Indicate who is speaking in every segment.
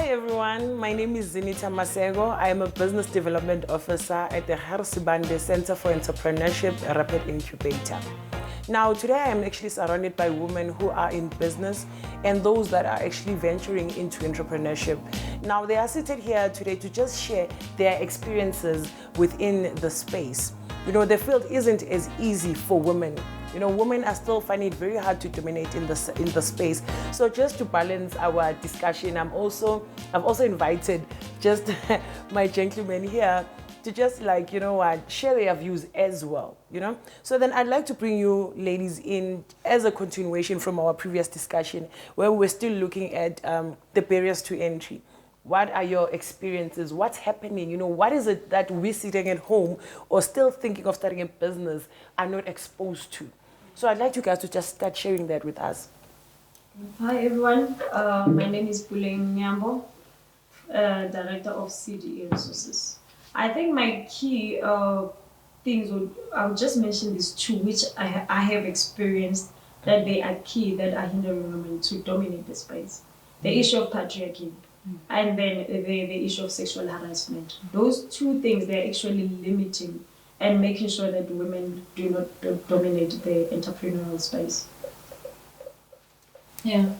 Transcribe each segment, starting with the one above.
Speaker 1: Hi everyone, my name is Zinita Masego. I am a Business Development Officer at the Sibande Center for Entrepreneurship, a rapid incubator. Now today I am actually surrounded by women who are in business and those that are actually venturing into entrepreneurship. Now they are seated here today to just share their experiences within the space. You know, the field isn't as easy for women. You know, women are still finding it very hard to dominate in the space. So just to balance our discussion, I've also invited just my gentlemen here to just share their views as well, you know. So then I'd like to bring you ladies in as a continuation from our previous discussion where we're still looking at the barriers to entry. What are your experiences? What's happening? You know, what is it that we're sitting at home or still thinking of starting a business are not exposed to? So I'd like you guys to just start sharing that with us.
Speaker 2: Hi everyone, my name is Puleng Nyambo, Director of CDE Resources. I think my key things I'll just mention these two which I have experienced that they are key that are hindering women to dominate the space. The issue of patriarchy and then the issue of sexual harassment. Those two things, they're actually limiting and making sure that women do not dominate the entrepreneurial space.
Speaker 3: Yeah.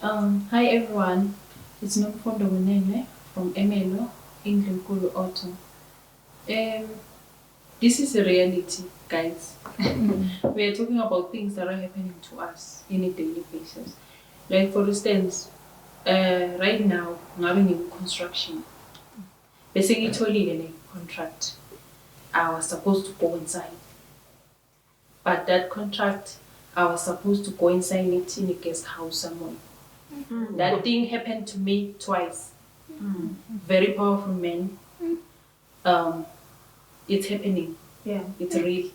Speaker 3: Hi everyone. It's Nomfundo Munene from Emelo, England Kuru Auto. This is a reality, guys. We are talking about things that are happening to us on a daily basis. Like for instance, right now, I'm having a construction. Basically, totally in a contract. I was supposed to go inside. But that contract, I was supposed to go inside it in a guest house somewhere. Mm-hmm. That thing happened to me twice. Mm-hmm. Very powerful men. It's happening.
Speaker 2: Yeah.
Speaker 3: It's real.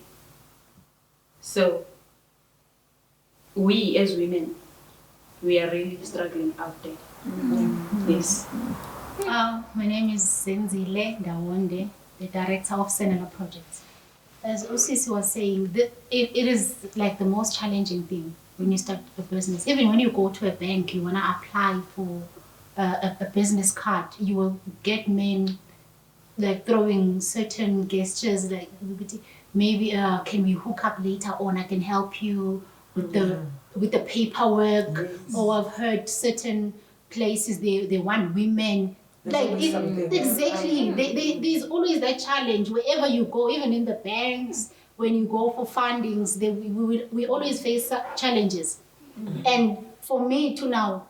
Speaker 3: So, we as women, we are really struggling out there. Mm-hmm. Yes.
Speaker 4: My name is Zenzile Dawonde, the Director of Senela Projects. As Osisi was saying, it is like the most challenging thing when you start a business. Even when you go to a bank, you want to apply for a business card, you will get men like throwing certain gestures like maybe can we hook up later on, I can help you with the paperwork. Yes. Or I've heard certain places they want women. Exactly. There's always that challenge wherever you go, even in the banks, when you go for fundings, we always face challenges. Mm-hmm. And for me to now,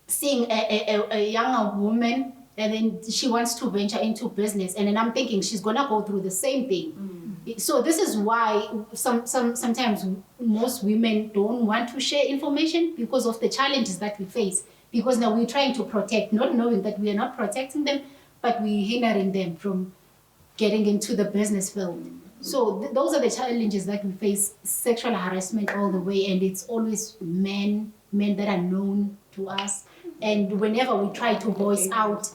Speaker 4: seeing a younger woman, and then she wants to venture into business, and then I'm thinking she's gonna go through the same thing. Mm-hmm. So this is why sometimes most women don't want to share information because of the challenges that we face. Because now we're trying to protect, not knowing that we are not protecting them, but we're hindering them from getting into the business field. So those are the challenges that we face, sexual harassment all the way, and it's always men that are known to us. And whenever we try to voice out,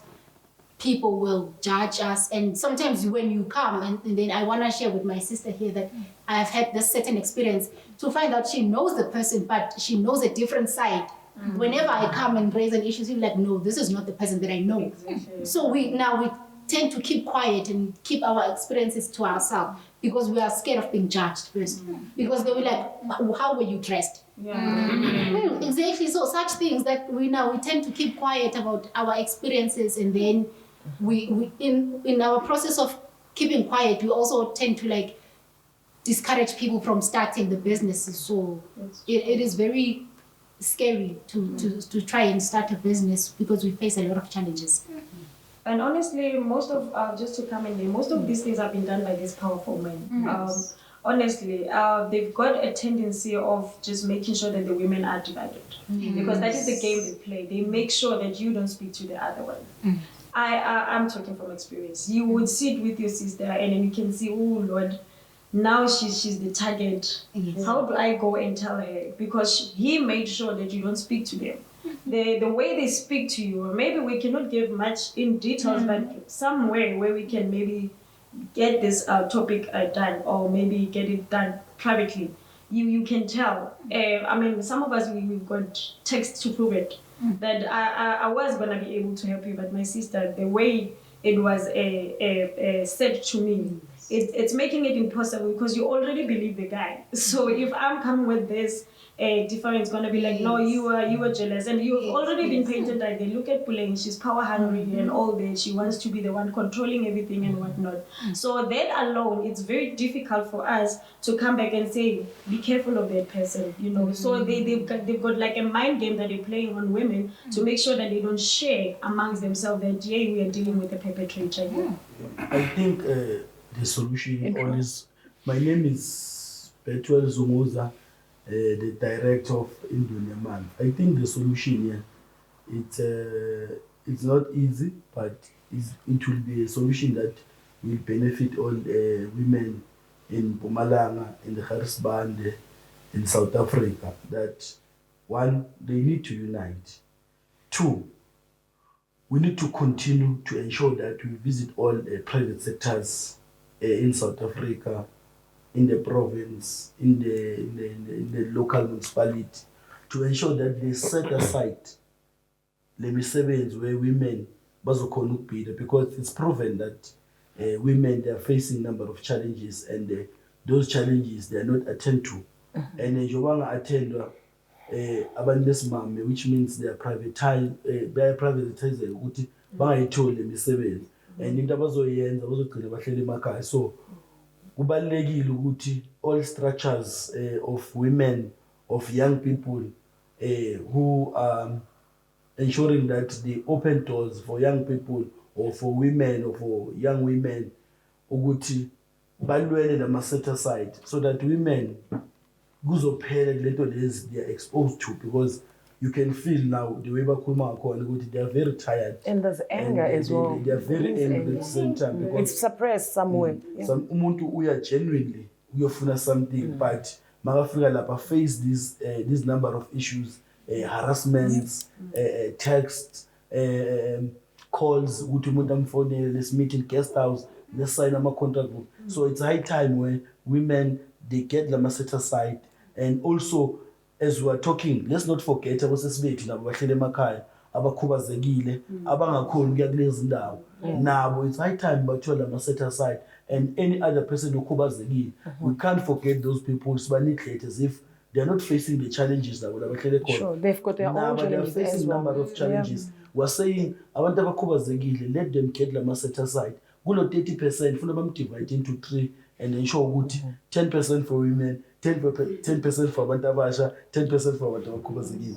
Speaker 4: people will judge us. And sometimes when you come, and then I want to share with my sister here that I have had this certain experience to find out she knows the person, but she knows a different side. Mm-hmm. Whenever I come and raise an issue, she's like, no, this is not the person that I know. Exactly. So we tend to keep quiet and keep our experiences to ourselves because we are scared of being judged first. Mm-hmm. Because they were like, how were you dressed? Yeah. Mm-hmm. Exactly. So such things that we tend to keep quiet about our experiences, and then we in our process of keeping quiet, we also tend to discourage people from starting the businesses. So it is very scary to try and start a business because we face a lot of challenges.
Speaker 2: And honestly, most of these things have been done by these powerful men. Yes. Honestly, they've got a tendency of just making sure that the women are divided. Yes. Because that is the game they play. They make sure that you don't speak to the other one. Mm. I'm talking from experience. You would sit with your sister and then you can see, oh Lord, now she's the target. Yes. How do I go and tell her? Because he made sure that you don't speak to them. The way they speak to you, or maybe we cannot give much in details, but somewhere where we can maybe get this topic done, or maybe get it done privately. you can tell. I mean, some of us, we've got text to prove it, that I was going to be able to help you, but my sister, the way it was said to me, it's making it impossible because you already believe the guy. So if I'm coming with this difference, going to be like, no, you were jealous, and you've already been painted like, they look at Puleng, she's power hungry and all that, she wants to be the one controlling everything and whatnot. So that alone, it's very difficult for us to come back and say, be careful of that person, you know. So they've got like a mind game that they're playing on women to make sure that they don't share amongst themselves that, yeah, we are dealing with a perpetrator.
Speaker 5: I think the solution always. My name is Betuel Zumuza, the director of Indonesia Man. I think the solution here, it's not easy, but it will be a solution that will benefit all women in Mpumalanga, in the Sibande, in South Africa. That one, they need to unite. Two, we need to continue to ensure that we visit all private sectors in South Africa, in the province, in the local municipality, to ensure that they set aside the misebenzi where women bazokhona ukubhida, because it's proven that women, they are facing a number of challenges, and those challenges they are not attended to. And njengoba attendwa abantu besimame, which means they are privatized ukuthi bangayitholi le misebenzi, and into abazoyenza bazogcina bahlele emakhaya. So kubalulekile ukuthi all structures of women, of young people who are ensuring that they open doors for young people or for women or for young women, ukuthi balwele nama set aside, so that women kuzophela lento lezi they are exposed to, because you can feel now the way bakhuluma ngakhona ukuthi they are very tired,
Speaker 1: And there's anger as well.
Speaker 5: they are very angry at the same time, because
Speaker 1: It's suppressed somewhere.
Speaker 5: some umuntu uya genuinely uyofuna something, but makafika lapha face this number of issues, harassments, texts, calls, ukuthi umuntu amfonele, let's meet in guest house, let's sign a contract. So it's high time where women, they get them set aside. And also, as we are talking, let's not forget abosesibethu nabo bahlele emakhaya abakhubazekile abangakhoni ukuya kulezi ndawo. Nabo it's high time bathola ama set aside, and any other person okhubazekile, we can't forget those people. Sibanidlete as if they are not facing the challenges that bahlele khona.
Speaker 1: Sure, they've got their own
Speaker 5: They are
Speaker 1: challenges
Speaker 5: facing
Speaker 1: as
Speaker 5: a
Speaker 1: well.
Speaker 5: number of challenges. We're saying abantu abakhubazekile, let them get them set aside. Kulo 30% funa bamdivide into 3 and ensure ukuthi 10% for women, 10% for abantu abasha, 10% for abantu abakhubazekile.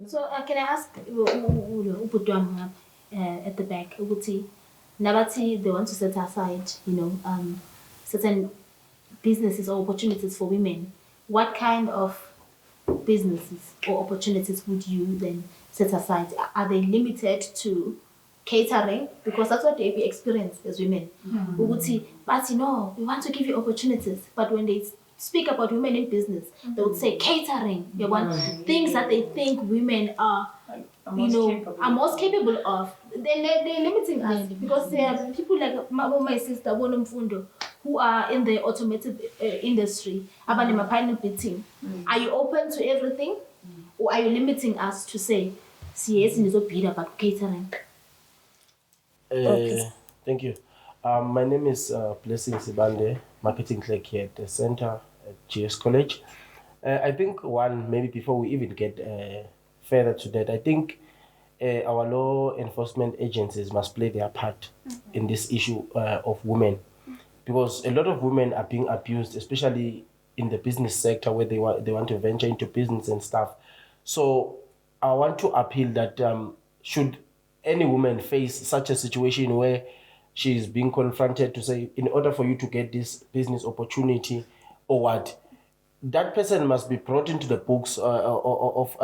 Speaker 4: So can I ask ubudwam at the back ukuthi nabathi they want to set aside, certain businesses or opportunities for women. What kind of businesses or opportunities would you then set aside? Are they limited to catering? Because that's what they experience as women. But no, we want to give you opportunities. But when they speak about women in business, they would say catering. They want things that they think women are, are most capable of. Then they're limiting us, because there are people like my sister, Bonomfundo, who are in the automotive industry. Are you open to everything, or are you limiting us to say, yes, in about catering?
Speaker 6: Thank you. My name is Blessing Sibande, marketing clerk here at the center at GS College. I think maybe before we even get further to that, I think our law enforcement agencies must play their part in this issue of women, because a lot of women are being abused, especially in the business sector where they want to venture into business and stuff. So I want to appeal that should any woman face such a situation where she is being confronted to say, in order for you to get this business opportunity or what, that person must be brought into the books of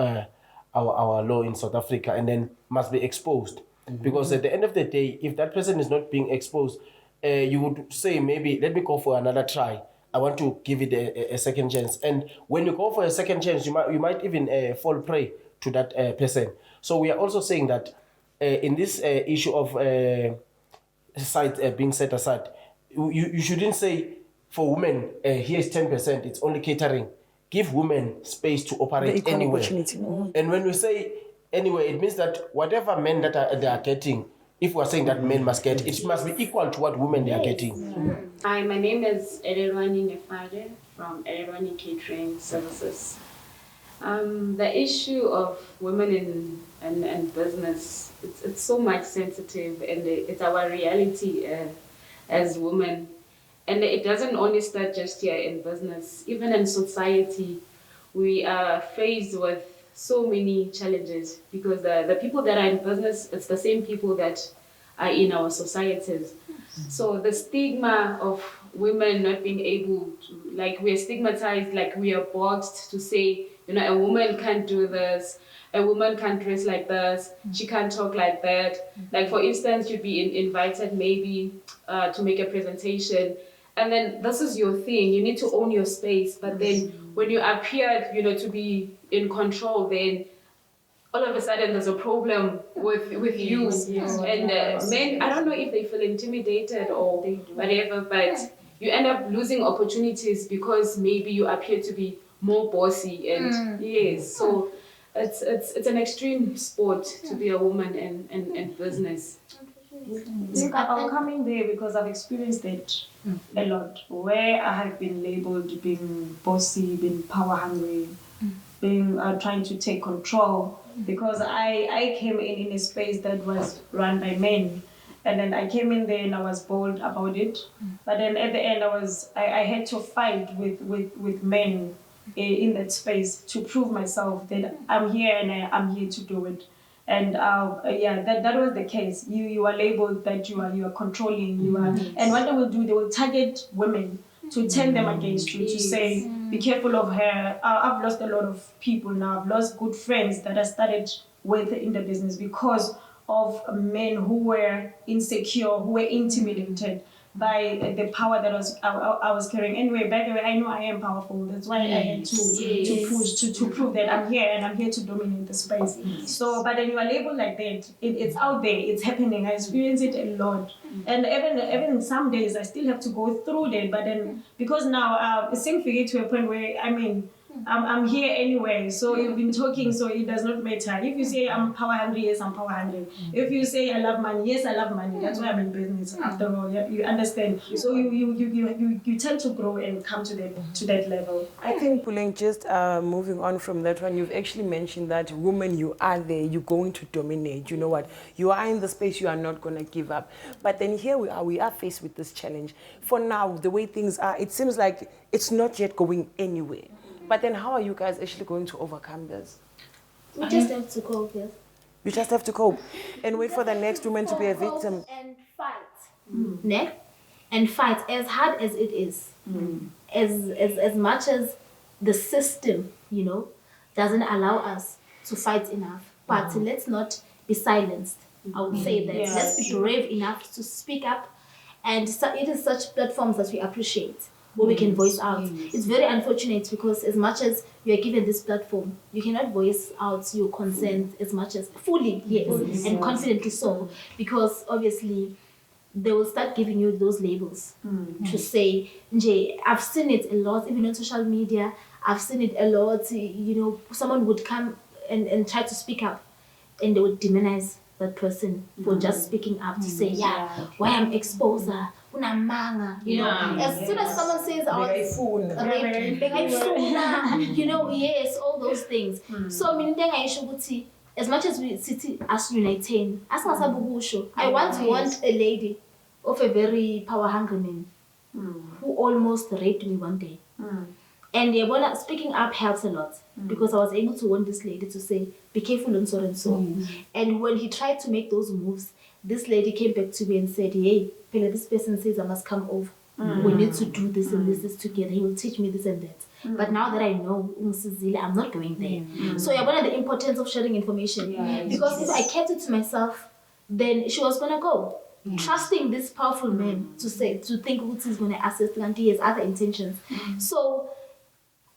Speaker 6: our law in South Africa, and then must be exposed. Because at the end of the day, if that person is not being exposed, you would say, maybe let me go for another try. I want to give it a second chance. And when you go for a second chance, you might even fall prey to that person. So we are also saying that in this issue of site being set aside, you shouldn't say for women, here's 10%, it's only catering. give women space to
Speaker 1: The
Speaker 6: operate
Speaker 1: equal
Speaker 6: anywhere.
Speaker 1: opportunity.
Speaker 6: And when we say anywhere, it means that whatever men that they are getting, if we're saying that men must get, it must be equal to what women they are getting.
Speaker 7: Hi, my name is Edelwani Nefade from Edelwani Catering Services. The issue of women in business, it's so much sensitive, and it's our reality as women. And it doesn't only start just here in business. Even in society, we are faced with so many challenges because the people that are in business, it's the same people that are in our societies. So the stigma of women not being able to, like, we're stigmatized, like we are boxed to say, you know, a woman can't do this, a woman can't dress like this, she can't talk like that. Like, for instance, you'd be invited maybe to make a presentation, and then this is your thing, you need to own your space, but then when you appear, you know, to be in control, then all of a sudden there's a problem with you. And men, I don't know if they feel intimidated or whatever, but you end up losing opportunities because maybe you appear to be more bossy. And yes, so it's an extreme sport to be a woman in business.
Speaker 2: I'll come in there because I've experienced it a lot, where I have been labeled being bossy, being power hungry, being trying to take control, because I came in a space that was run by men, and then I came in there and I was bold about it, but then at the end I had to fight with men in that space to prove myself that I'm here and I'm here to do it. And that was the case. You are labeled that you are controlling, and what they will do, they will target women to turn them against you, to say, be careful of her. I've lost a lot of people now. I've lost good friends that I started with in the business because of men who were insecure, who were intimidated by the power that I was carrying. Anyway, by the way, I know I am powerful. That's why I had to push to prove that I'm here and I'm here to dominate the space. So, but then you are labeled like that. It's out there. It's happening. I experience it a lot. And even some days I still have to go through that. But then because now it seems to get to a point where I'm here anyway. So you've been talking, so it does not matter. If you say I'm power hungry, yes, I'm power hungry. If you say I love money, yes, I love money. That's why I'm in business. After all, you understand. So you tend to grow and come to that level.
Speaker 1: I think, Puleng, just moving on from that one, you've actually mentioned that women, you are there, you're going to dominate. You know what? You are in the space, you are not going to give up. But then here we are faced with this challenge. For now, the way things are, it seems like it's not yet going anywhere. But then how are you guys actually going to overcome this?
Speaker 4: We just have to cope, yes.
Speaker 1: You just have to cope and wait for the next woman to be a victim.
Speaker 4: And fight. And fight as hard as it is. As much as the system, doesn't allow us to fight enough. But let's not be silenced. I would say that.
Speaker 2: Yes.
Speaker 4: Let's be brave enough to speak up. And so it is such platforms that we appreciate, where we can voice out. It's very unfortunate because as much as you are given this platform, you cannot voice out your concerns as much as fully, yes, and confidently so, because obviously they will start giving you those labels to say, Nje, I've seen it a lot, even on social media, I've seen it a lot, someone would come and try to speak up and they would demonize that person for just speaking up to say, why I'm exposed, unamanga, as soon as someone says, yes, all those things. So, as much as we sit as united, I once want a lady of a very power hungry man who almost raped me one day. And speaking up helps a lot because I was able to warn this lady to say, be careful and so and so. And when he tried to make those moves, this lady came back to me and said, hey, Pela, this person says I must come over. We need to do this and this together. He will teach me this and that. But now that I know, I'm not going there. So the importance of sharing information. Because if I kept it to myself, then she was going to go. Trusting this powerful man to think what he's going to assist and he has other intentions. So,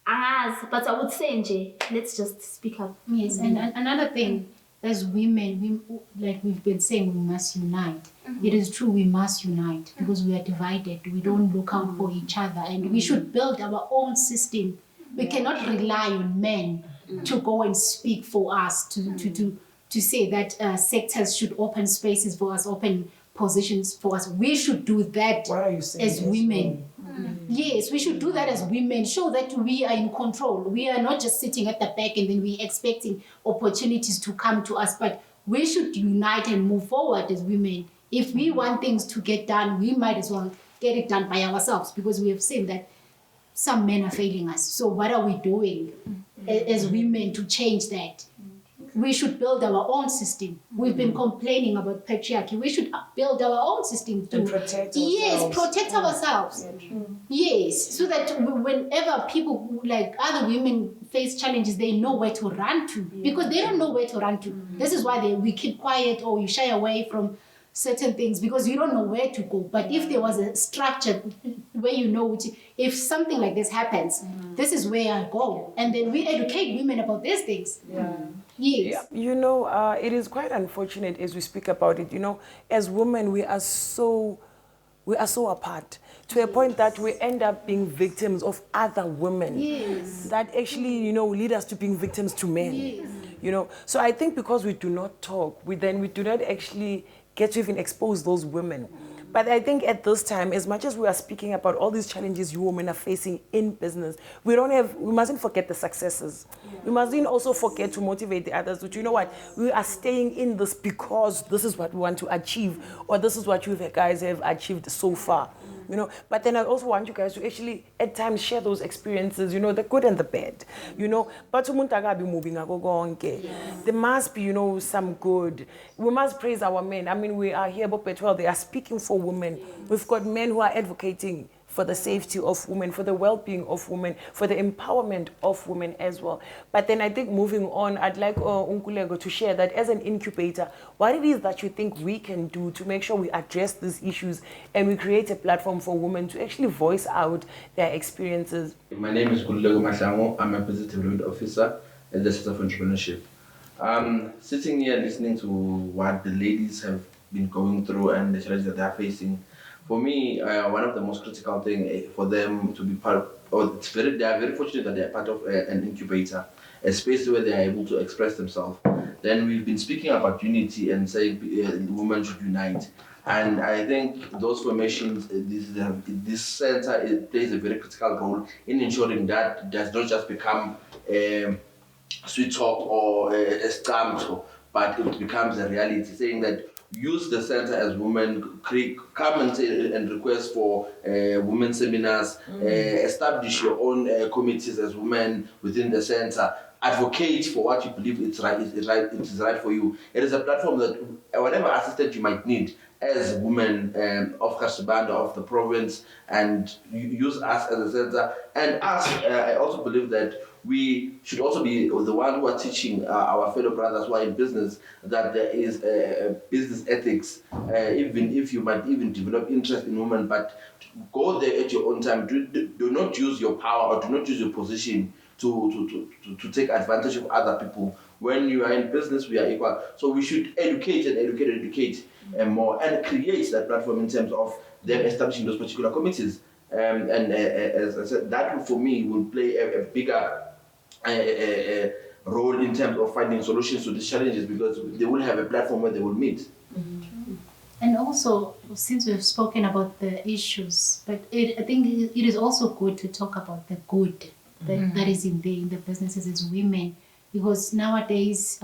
Speaker 4: but I would say, Nje, let's just speak up.
Speaker 8: Yes, and another thing, as women, like we've been saying, we must unite. It is true, we must unite because we are divided. We don't look out for each other, and we should build our own system We cannot rely on men to go and speak for us, to say that sectors should open spaces for us, open positions for us. We should do that
Speaker 1: What are you saying?
Speaker 8: as women. Yes, we should do that as women. Show that we are in control. We are not just sitting at the back and then we're expecting opportunities to come to us, but we should unite and move forward as women. If we want things to get done, we might as well get it done by ourselves, because we have seen that some men are failing us. So what are we doing as women to change that? We should build our own system. We've been complaining about patriarchy. We should build our own system to
Speaker 1: protect ourselves.
Speaker 8: Yes, protect ourselves. Yes, so that whenever people like other women face challenges, they know where to run to, because they don't know where to run to. This is why we keep quiet, or you shy away from certain things, because you don't know where to go. But if there was a structure where you know, if something like this happens, this is where I go, and then we educate women about these things. Yes.
Speaker 1: You know, it is quite unfortunate as we speak about it. You know, as women, we are so apart, to a point that we end up being victims of other women.
Speaker 8: Yes.
Speaker 1: That actually, you know, lead us to being victims to men.
Speaker 8: Yes.
Speaker 1: You know, so I think because we do not talk, we do not actually get to even expose those women. But I think at this time, as much as we are speaking about all these challenges you women are facing in business, we mustn't forget the successes. We mustn't also forget to motivate the others. But you know what? We are staying in this because this is what we want to achieve, or this is what you guys have achieved so far. You know, but then I also want you guys to actually at times share those experiences, you know, the good and the bad, you know. But be moving, there must be, you know, some good. We must praise our men. I mean, we are here, but they are speaking for women. We've got men who are advocating for the safety of women, for the well-being of women, for the empowerment of women as well. But then I think moving on, I'd like Unkulego to share that as an incubator, what it is that you think we can do to make sure we address these issues and we create a platform for women to actually voice out their experiences.
Speaker 9: My name is Kulego Mashango. I'm a business development officer at the Center for Entrepreneurship. Sitting here listening to what the ladies have been going through and the challenges that they are facing, for me, one of the most critical things for them to be part of, they are very fortunate that they are part of an incubator, a space where they are able to express themselves. Then we've been speaking about unity and saying women should unite. And I think those formations, this center plays a very critical role in ensuring that it does not just become a sweet talk or a scam, but it becomes a reality, saying that use the center as women, come and request for women seminars, establish your own committees as women within the center, advocate for what you believe it is right for you. It is a platform that whatever assistance you might need as women of Sibande, of the province, and use us as a center. And us, I also believe that we should also be the one who are teaching our fellow brothers who are in business that there is business ethics, even if you might even develop interest in women, but go there at your own time. Do not use your power or do not use your position to take advantage of other people. When you are in business, we are equal. So we should educate more and create that platform in terms of them establishing those particular committees. And as I said, that for me will play a bigger role in terms of finding solutions to these challenges, because they will have a platform where they will meet.
Speaker 8: And also, since we've spoken about the issues, but I think it is also good to talk about the good that is in the businesses as women, because nowadays,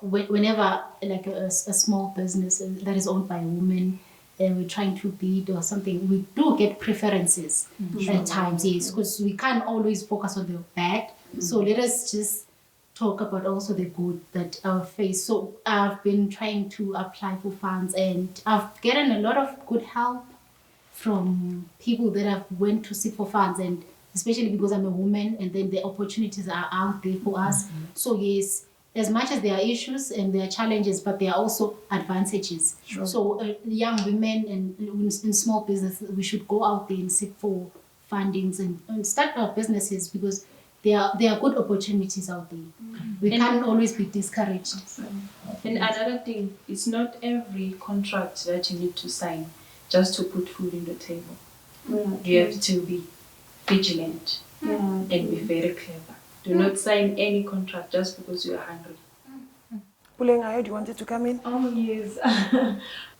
Speaker 8: whenever like a small business that is owned by a woman, we're trying to bid or something, we do get preferences at times, yes, because we can't always focus on the bad. So let us just talk about also the good that our face. So I've been trying to apply for funds, and I've gotten a lot of good help from people that have went to seek for funds, and especially because I'm a woman, and then the opportunities are out there for us. So yes, as much as there are issues and there are challenges, but there are also advantages. Sure. So young women and in small business, we should go out there and seek for fundings and start our businesses, because there are good opportunities out there. We can't always be discouraged.
Speaker 3: And another thing, it's not every contract that you need to sign just to put food on the table. You have to be vigilant. and be very clever. Do not sign any contract just because you are hungry.
Speaker 1: Pulling ahead, you wanted to come in?
Speaker 2: Oh yes,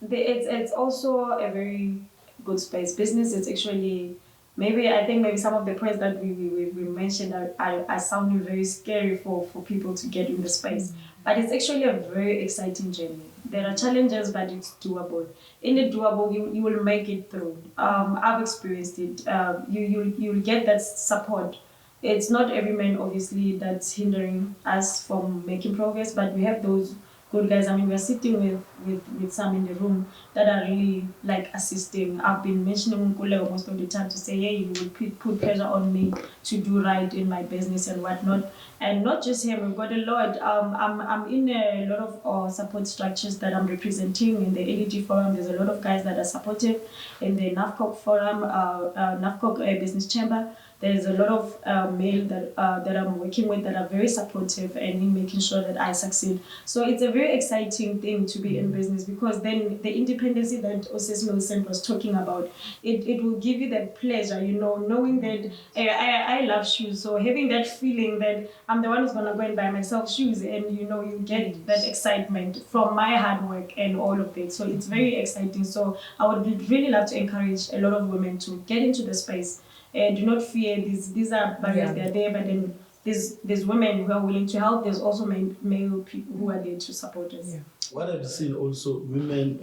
Speaker 2: it's also a very good space. Business is actually I think maybe some of the points that we mentioned are sounding very scary for people to get in the space, but it's actually a very exciting journey. There are challenges, but it's doable. In the doable, you will make it through. I've experienced it. You'll get that support. It's not every man, obviously, that's hindering us from making progress, but we have those good guys. I mean, we're sitting with some in the room that are really like assisting. I've been mentioning Nkule most of the time to say, hey, you would put pressure on me to do right in my business and whatnot. And not just him, we've got a lot. I'm in a lot of support structures that I'm representing in the ADG forum. There's a lot of guys that are supportive in the NAFCOC forum, NAFCOC Business Chamber. There's a lot of male that I'm working with that are very supportive and in making sure that I succeed. So it's a very exciting thing to be in business, because then the independency that Osses Millicent was talking about, it will give you that pleasure, knowing that I love shoes. So having that feeling that I'm the one who's going to go and buy myself shoes, and you get that excitement from my hard work and all of it. So it's very exciting. So I would really love to encourage a lot of women to get into the space. Do not fear these are barriers, they're there, but then there's women who are willing to help. There's also male people who are there to support us.
Speaker 5: What I've seen also, women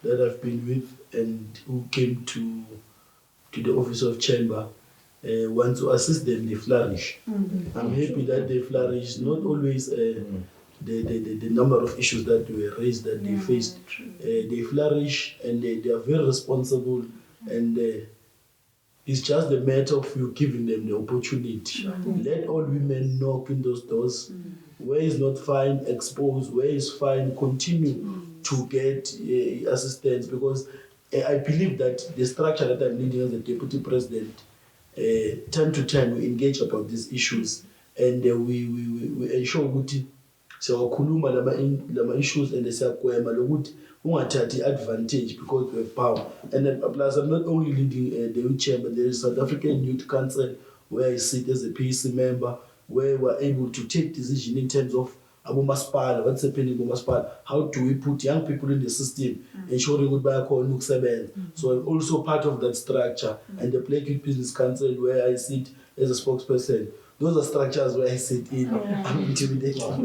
Speaker 5: that I've been with and who came to the office of chamber, want to assist them, they flourish. I'm happy that they flourish, not always the number of issues that were raised that they faced. They flourish and they are very responsible, and it's just a matter of you giving them the opportunity. Let all women knock in those doors. Where is not fine, expose. Where is fine, continue to get assistance, because I believe that the structure that I'm leading as a deputy president, time to time we engage about these issues, and we ensure ukuthi siyawakhuluma lama issues and siyagwema lokuthi ungathathi advantage because we have power. And then, plus I'm not only leading the youth chamber, there is South African Youth Council where I sit as a PEC member, where we're able to take decision in terms of what's happening in Masipala, how do we put young people in the system, ensuring goodbye call Nukseben. So I'm also part of that structure, and the Black Youth Business Council where I sit as a spokesperson. Those are structures where I sit in. I'm intimidated.
Speaker 6: Now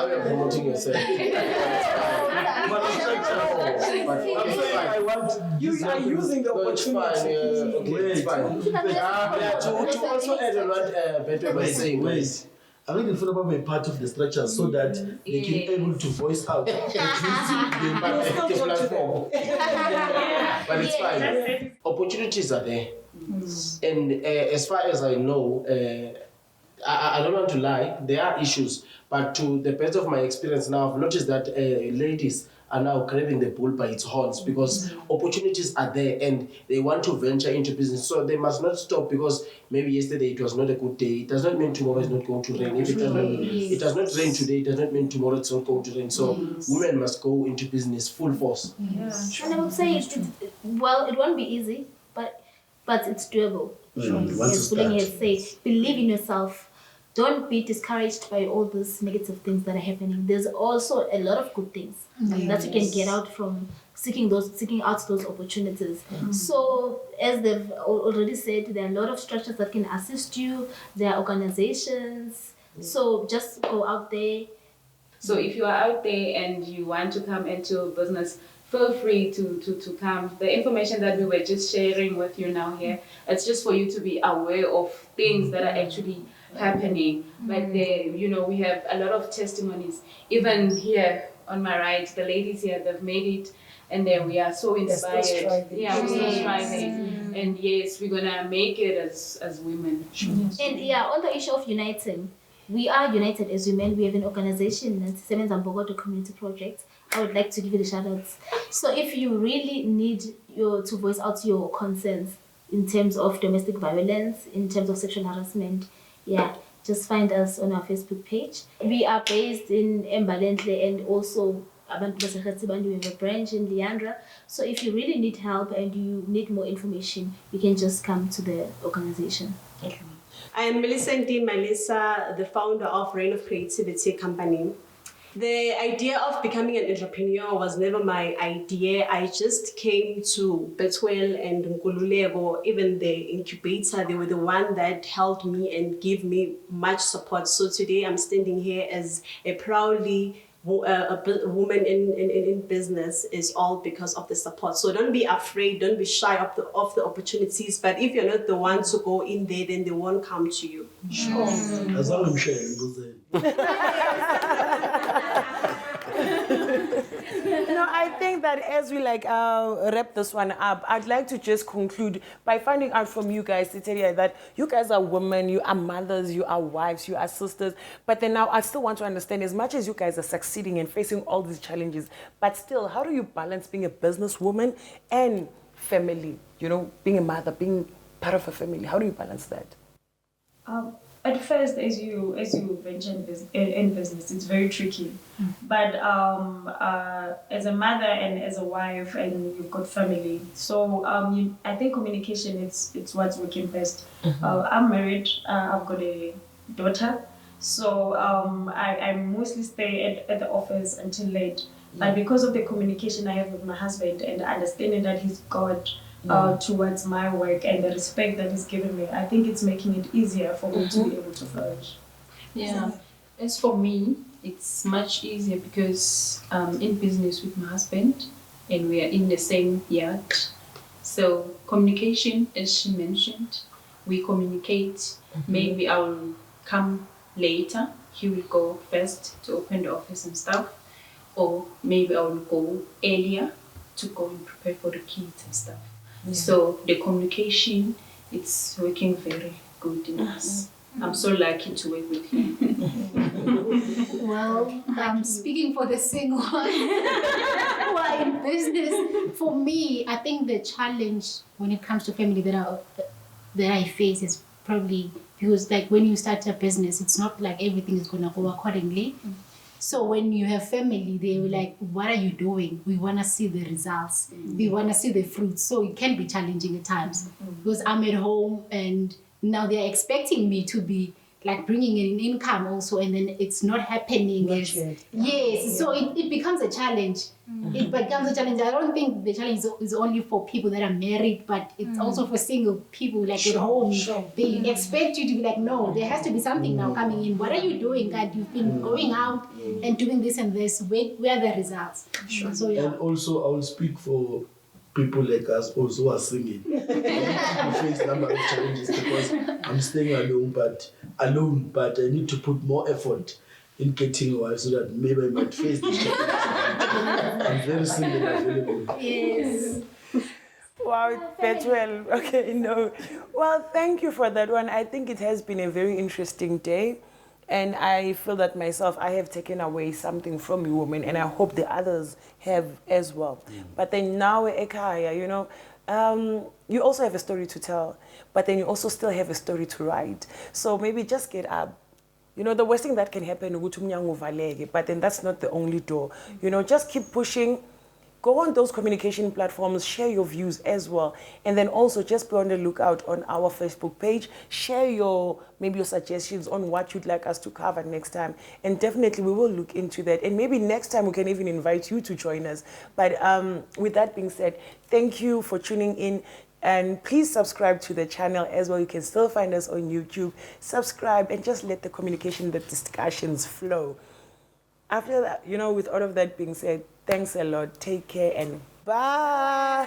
Speaker 6: you're promoting yourself.
Speaker 1: You are using the opportunity.
Speaker 6: It's fine. To also add on what Beto was saying.
Speaker 5: Wait. I think it's about being part of the structure so that they can be able to voice out and use the platform.
Speaker 6: But it's fine. Opportunities are there. And as far as I know, I don't want to lie, there are issues. But to the best of my experience now, I've noticed that ladies are now grabbing the bull by its horns, because opportunities are there and they want to venture into business. So they must not stop because maybe yesterday it was not a good day. It does not mean tomorrow is not going to rain. If it does not rain today, it does not mean tomorrow it's not going to rain. So women must go into business full force.
Speaker 8: And I would say, it won't be easy, but it's doable. As Pulling has said, believe in yourself. Don't be discouraged by all these negative things that are happening. There's also a lot of good things that you can get out from seeking out those opportunities. So, as they've already said, there are a lot of structures that can assist you. There are organizations. So just go out there.
Speaker 7: So if you are out there and you want to come into business, feel free to come. The information that we were just sharing with you now here, it's just for you to be aware of things that are actually happening. But we have a lot of testimonies. Even here on my right, the ladies here, they've made it, and we are so inspired. We're still striving. And yes, we're gonna make it as women.
Speaker 8: And on the issue of uniting, we are united as women. We have an organization, 97 Zambogoto Community Project. I would like to give you the shout outs. So if you really need to voice out your concerns in terms of domestic violence, in terms of sexual harassment, just find us on our Facebook page. We are based in Mbalenhle and also
Speaker 10: Sibande, we have a branch in Leandra. So if you really need help and you need more information, you can just come to the organization.
Speaker 11: Okay. I am Millicent D. Malisa, the founder of Reign of Creativity Company. The idea of becoming an entrepreneur was never my idea. I just came to Betwell and Nkululeko, even the incubator. They were the one that helped me and gave me much support. So today I'm standing here as a proudly a woman in business is all because of the support. So don't be afraid, don't be shy of the opportunities. But if you're not the one to go in there, then they won't come to you.
Speaker 5: Sure. As long as I'm sharing,
Speaker 1: No, I think that as we wrap this one up, I'd like to just conclude by finding out from you guys, Titeria, that you guys are women, you are mothers, you are wives, you are sisters. But then now I still want to understand, as much as you guys are succeeding and facing all these challenges, but still, how do you balance being a businesswoman and family? You know, being a mother, being part of a family. How do you balance that?
Speaker 2: At first, as you venture in business, it's very tricky. But as a mother and as a wife, and you've got family, so I think communication it's what's working best. I'm married. I've got a daughter, so I mostly stay at the office until late. But because of the communication I have with my husband and the understanding that he's got towards my work and the respect that he's given me, I think it's making it easier for me to be able to flourish.
Speaker 3: Yeah. As for me, it's much easier because I'm in business with my husband and we are in the same yard. So communication, as she mentioned, we communicate. Maybe I will come later. He will go first to open the office and stuff. Or maybe I will go earlier to go and prepare for the kids and stuff. So the communication, it's working very good in us. I'm so lucky to work with him.
Speaker 8: Well, speaking for the single who are in business, for me, I think the challenge when it comes to family that I face is probably because when you start a business, it's not like everything is going to go accordingly. So when you have family, they were like, what are you doing? We want to see the results. We want to see the fruits. So it can be challenging at times because I'm at home and now they're expecting me to be bringing in income also, and then it's not happening. Yes, so it becomes a challenge. It becomes a challenge. I don't think the challenge is only for people that are married, but it's also for single people at home. They expect you to be like, no, there has to be something now coming in. What are you doing, God? You've been going out and doing this and this. Where are the results? So, yeah.
Speaker 5: And also, I will speak for people like us also who are singing. We face a number of challenges because I'm staying alone, but I need to put more effort in getting a wife so that maybe I might face this challenge. I'm very single and available.
Speaker 8: Yes.
Speaker 1: Wow, that's well. Okay, no. Well, thank you for that one. I think it has been a very interesting day. And I feel that myself, I have taken away something from you women, and I hope the others have as well. But then now, Ekaya, you also have a story to tell, but then you also still have a story to write. So maybe just get up. The worst thing that can happen, but then that's not the only door. Just keep pushing. Go on those communication platforms, share your views as well. And then also just be on the lookout on our Facebook page. Share your suggestions on what you'd like us to cover next time. And definitely we will look into that. And maybe next time we can even invite you to join us. But with that being said, thank you for tuning in. And please subscribe to the channel as well. You can still find us on YouTube. Subscribe and just let the communication, the discussions flow. After that, with all of that being said, thanks a lot. Take care and bye.